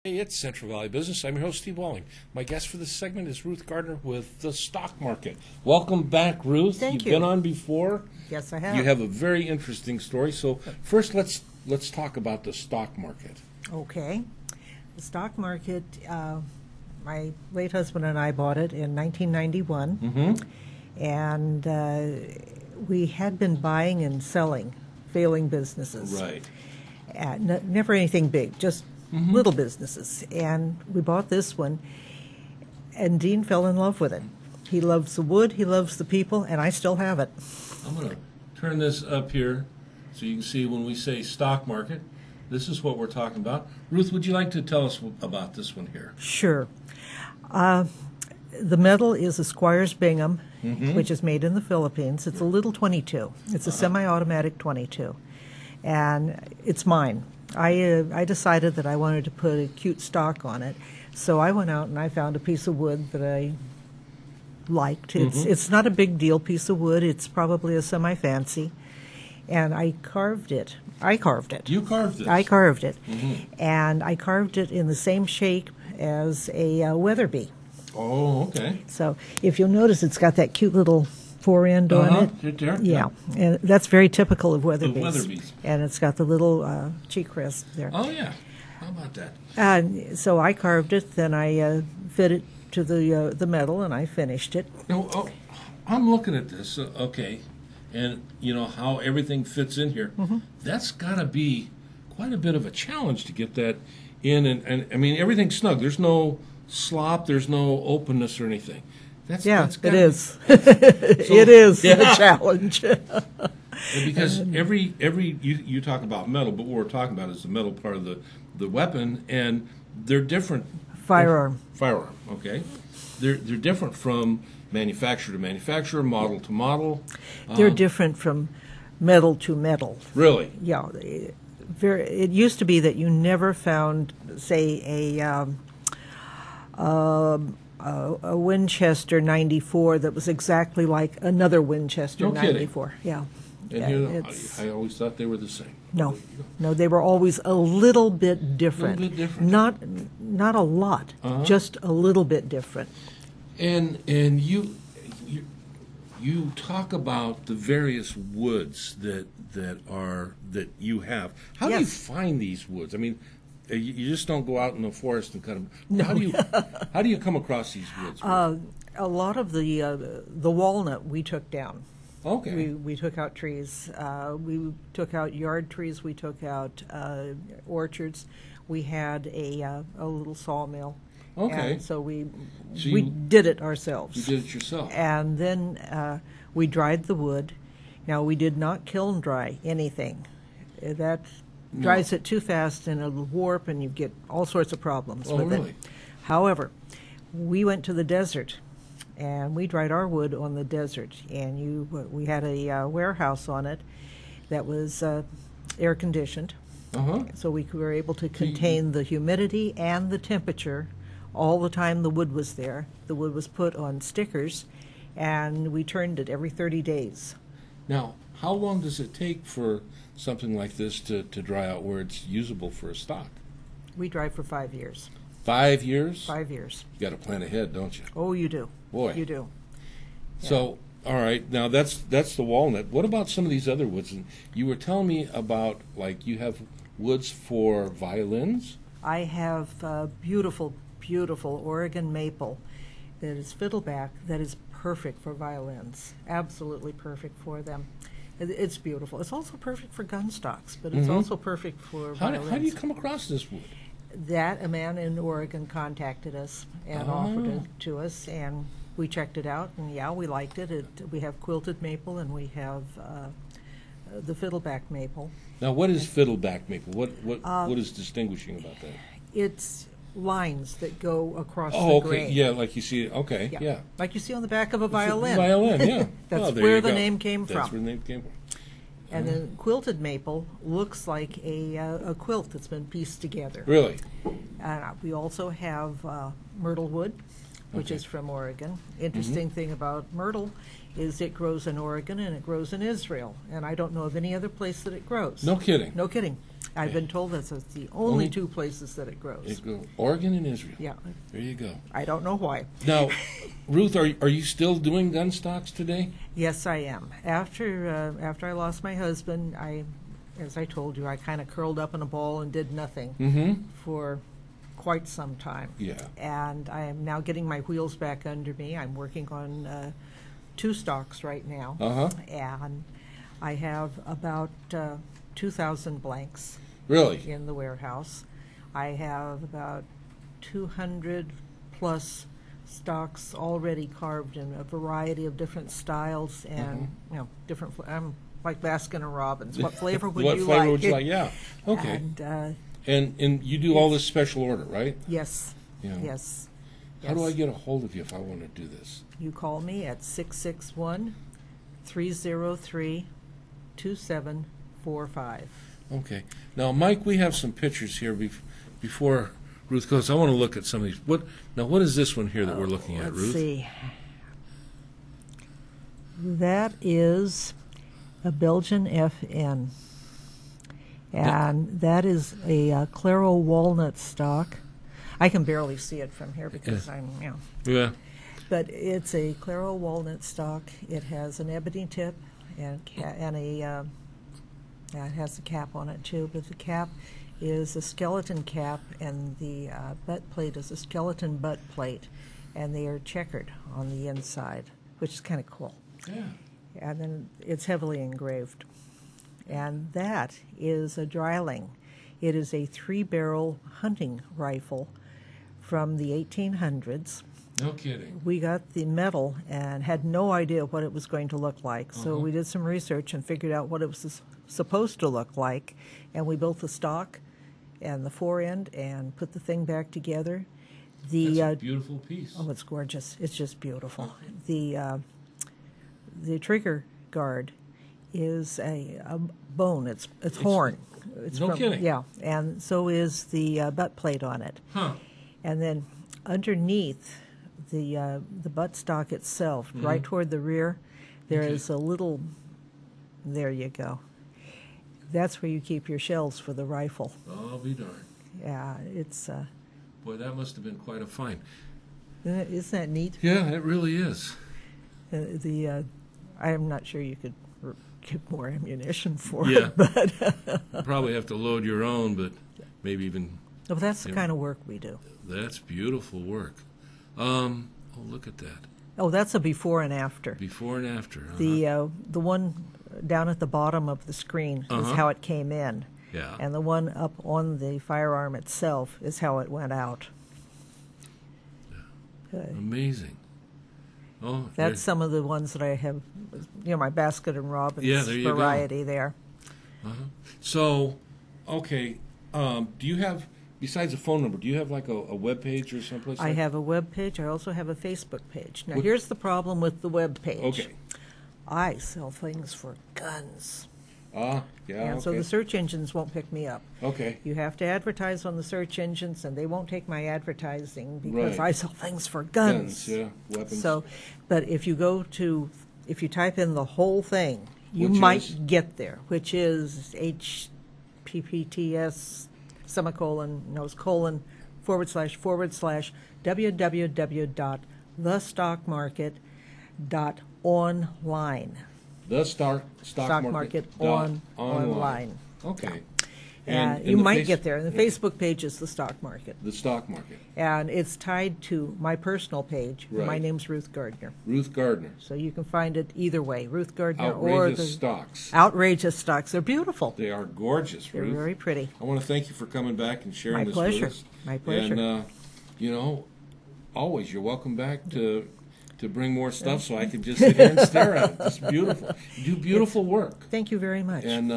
Hey, it's Central Valley Business. I'm your host, Steve Walling. My guest for this segment is Ruth Gardner with the stock market. Welcome back, Ruth. Thank you. You've been on before. Yes, I have. You have a very interesting story. So first, let's talk about the stock market. Okay. The stock market, my late husband and I bought it in 1991. Mm-hmm. And we had been buying and selling failing businesses. Right. Never anything big, just little businesses. And we bought this one, and Dean fell in love with it. He loves the wood, he loves the people, and I still have it. I'm going to turn this up here so you can see when we say stock market, this is what we're talking about. Ruth, would you like to tell us about this one here? Sure. The metal is a Squires Bingham, which is made in the Philippines. It's a little 22. It's a semi-automatic 22. And it's mine. I decided that I wanted to put a cute stock on it, so I went out and I found a piece of wood that I liked. It's not a big deal piece of wood. It's probably a semi-fancy, and I carved it. I carved it. You carved it. I carved it, and I carved it in the same shape as a Weatherby. Oh, okay. So if you'll notice, it's got that cute little fore end on it. Right there. Yeah, and that's very typical of Weatherby's. The Weatherby's. And it's got the little cheek rest there. Oh, yeah. How about that? So I carved it, then I fit it to the metal, and I finished it. No, I'm looking at this, okay, and you know how everything fits in here. That's got to be quite a bit of a challenge to get that in, and I mean, everything's snug. There's no slop, there's no openness or anything. That's it is. It is a challenge. Because every you talk about metal, but what we're talking about is the metal part of the weapon, and they're different. Firearm, okay. They're different from manufacturer to manufacturer, model to model. They're different from metal to metal. Really? Yeah. It used to be that you never found, say, a Winchester 94 that was exactly like another Winchester No 94. Kidding. Yeah. And I always thought they were the same. No, they were always a little bit different. A little bit different. Not a lot, just a little bit different. And you talk about the various woods that you have. How do you find these woods? I mean, you just don't go out in the forest and cut them. No. How do you come across these woods? A lot of the walnut we took down. Okay. We took out trees. We took out yard trees. We took out orchards. We had a little sawmill. Okay. And so we did it ourselves. You did it yourself. And then we dried the wood. Now, we did not kiln dry anything. That dries it too fast and it'll warp and you get all sorts of problems with really? it. However, we went to the desert and we dried our wood on the desert, and we had a warehouse on it that was air conditioned, so we were able to contain the humidity and the temperature all the time the wood was there. The wood was put on stickers, and we turned it every 30 days. Now, how long does it take for something like this to dry out where it's usable for a stock? We dry for 5 years. 5 years? 5 years. You got to plan ahead, don't you? Oh, you do. Boy. You do. Yeah. So, all right, now that's the walnut. What about some of these other woods? And you were telling me about, like, you have woods for violins? I have beautiful, beautiful Oregon maple that is fiddleback that is perfect for violins. Absolutely perfect for them. It's beautiful. It's also perfect for gun stocks, but it's also perfect for violins. How do you come across this wood? A man in Oregon contacted us and offered it to us, and we checked it out, and we liked it. We have quilted maple, and we have the fiddleback maple. Now, what is fiddleback maple? What is distinguishing about that? It's lines that go across Oh, the okay. grain. Yeah, like you see. Okay, yeah. Like you see on the back of a violin. Violin, yeah. That's there where you the go. name came from. That's where the name came from. And then quilted maple looks like a quilt that's been pieced together. Really? We also have myrtle wood, which is from Oregon. Interesting thing about myrtle is it grows in Oregon and it grows in Israel. And I don't know of any other place that it grows. No kidding. No kidding. I've been told that's the only two places that it grows. Oregon and Israel. Yeah. There you go. I don't know why. Now, Ruth, are you still doing gun stocks today? Yes, I am. After I lost my husband, as I told you, I kind of curled up in a ball and did nothing for quite some time. Yeah. And I am now getting my wheels back under me. I'm working on 2 stocks right now. And I have about 2,000 blanks. Really? In the warehouse. I have about 200 plus stocks already carved in a variety of different styles and different. I'm like Baskin and Robbins. What flavor would you like? What flavor would you like? Yeah. Okay. And you do all this special order, right? Yes. Yeah. Yes. How do I get a hold of you if I want to do this? You call me at 661-303-2745. Okay. Now, Mike, we have some pictures here before Ruth goes. I want to look at some of these. What is this one here that we're looking at, Ruth? Let's see. That is a Belgian FN. And that is a Claro walnut stock. I can barely see it from here because Yeah. But it's a Claro walnut stock. It has an ebony tip and it has a cap on it too. But the cap is a skeleton cap, and the butt plate is a skeleton butt plate, and they are checkered on the inside, which is kind of cool. Yeah. And then it's heavily engraved. And that is a dryling. It is a 3-barrel hunting rifle from the 1800s. No kidding. We got the metal and had no idea what it was going to look like. So we did some research and figured out what it was supposed to look like. And we built the stock and the forend and put the thing back together. That's a beautiful piece. Oh, it's gorgeous. It's just beautiful. The trigger guard is a bone. It's horn. It's no kidding. Yeah, and so is the butt plate on it. Huh. And then underneath the buttstock itself, right toward the rear, there is a little. There you go. That's where you keep your shells for the rifle. I'll be darned. Yeah, it's. Boy, that must have been quite a find. Isn't that neat? Yeah, it really is. I'm not sure you could get more ammunition for Yeah. it, but Probably have to load your own, but maybe even. well, that's the kind of work we do. That's beautiful work. Look at that. Oh, that's a before and after. Before and after. The one down at the bottom of the screen is how it came in, Yeah. and the one up on the firearm itself is how it went out. Amazing. Oh, That's some of the ones that I have, my Basket and Robbins there you go. variety there. So, okay, do you have, besides a phone number, do you have like a web page or someplace? I have a web page. I also have a Facebook page. Now, here's the problem with the web page. Okay. I sell things for guns. Yeah, And so okay. the search engines won't pick me up. Okay. You have to advertise on the search engines, and they won't take my advertising because Right. I sell things for guns. Yeah, weapons. So, but if you type in the whole thing, you Which might is? get there, which is HPPTS ///www.thestockmarket.online. The stock market online. Okay. You might get there. And the Facebook page is the stock market. The stock market. And it's tied to my personal page. Right. My name's Ruth Gardner. Ruth Gardner. So you can find it either way, Ruth Gardner or the Outrageous stocks. outrageous stocks. They're beautiful. They are gorgeous, They're Ruth. very pretty. I want to thank you for coming back and sharing My this pleasure. with us. My pleasure. And, always, you're welcome back to bring more stuff so I can just sit here and stare at it. It's beautiful. You do beautiful work. Thank you very much. And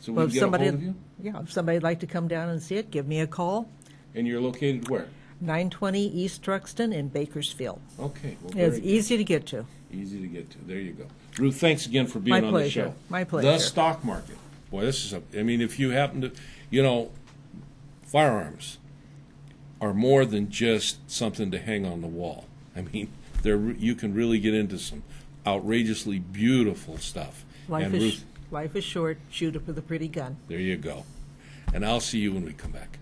so we Well, can if get a hold of you. Yeah, if somebody'd like to come down and see it, give me a call. And you're located where? 920 East Truxton in Bakersfield. Okay. Well, It's very good. east. Easy to get to. Easy to get to. There you go. Ruth, thanks again for being My on the pleasure. show. My pleasure. The stock market. Boy, this is if you happen to, firearms are more than just something to hang on the wall. I mean, you can really get into some outrageously beautiful stuff. Life And is Ruth, life is short. Shoot it with a pretty gun. there you go. and I'll see you when we come back.